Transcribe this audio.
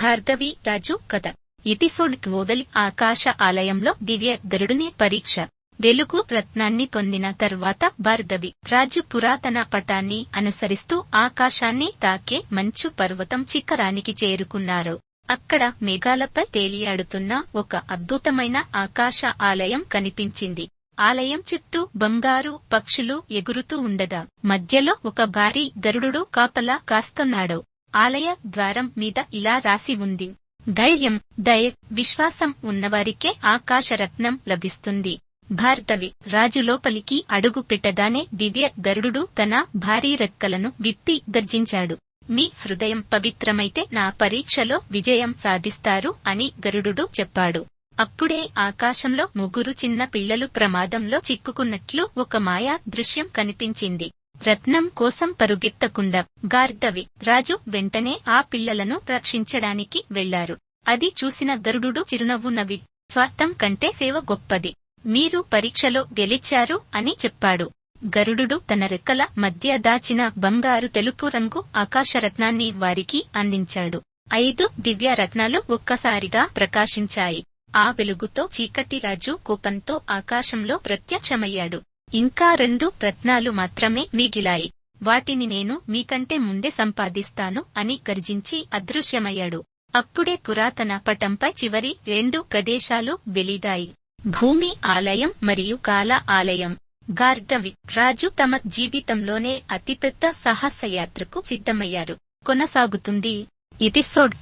భార్గవి రాజు కథ. ఎపిసోడ్ వదలి ఆకాశ ఆలయంలో దివ్య గరుడుని పరీక్ష. వెలుగు రత్నాన్ని పొందిన తర్వాత భార్గవి రాజు పురాతన పటాన్ని అనుసరిస్తూ ఆకాశాన్ని తాకే మంచు పర్వతం శిఖరానికి చేరుకున్నారు. అక్కడ మేఘాలపై తేలియాడుతున్న ఒక అద్భుతమైన ఆకాశ ఆలయం కనిపించింది. ఆలయం చుట్టూ బంగారు పక్షులు ఎగురుతూ ఉండగా మధ్యలో ఒక భారీ గరుడు కాపలా కాస్తున్నాడు. ఆలయ ద్వారం మీద ఇలా రాసి ఉంది: ధైర్యం, దయ, విశ్వాసం ఉన్నవారికే ఆకాశరత్నం లభిస్తుంది. భార్గవి రాజు లోపలికి అడుగు పెట్టగానే దివ్య గరుడు తన భారీ రెక్కలను విప్పి గర్జించాడు. మీ హృదయం పవిత్రమైతే నా పరీక్షలో విజయం సాధిస్తారు అని గరుడు చెప్పాడు. అప్పుడే ఆకాశంలో ముగ్గురు చిన్న పిల్లలు ప్రమాదంలో చిక్కుకున్నట్లు ఒక మాయా దృశ్యం కనిపించింది. రత్నం కోసం పరుగెత్తకుండా భార్గవి రాజు వెంటనే ఆ పిల్లలను రక్షించడానికి వెళ్లారు. అది చూసిన గరుడు చిరునవ్వు నవ్వి, స్వార్థం కంటే సేవ గొప్పది. మీరు పరీక్షలో గెలిచారు అని చెప్పాడు. గరుడు తన రెక్కల మధ్య దాచిన బంగారు తెలుపు రంగు ఆకాశరత్నాన్ని వారికి అందించాడు. 5 దివ్య రత్నాలు ఒక్కసారిగా ప్రకాశించాయి. ఆ వెలుగుతో చీకటి రాజు కోపంతో ఆకాశంలో ప్రత్యక్షమయ్యాడు. ఇంకా 2 రత్నాలు మాత్రమే మిగిలాయి. వాటిని నేను మీకంటే ముందే సంపాదిస్తాను అని గర్జించి అదృశ్యమయ్యాడు. అప్పుడే పురాతన పటంపై చివరి 2 ప్రదేశాలు వెలిగాయి: భూమి ఆలయం మరియు కాల ఆలయం. భార్గవి రాజు తమ జీవితంలోనే అతిపెద్ద సాహసయాత్రకు సిద్ధమయ్యారు. కొనసాగుతుంది. ఎపిసోడ్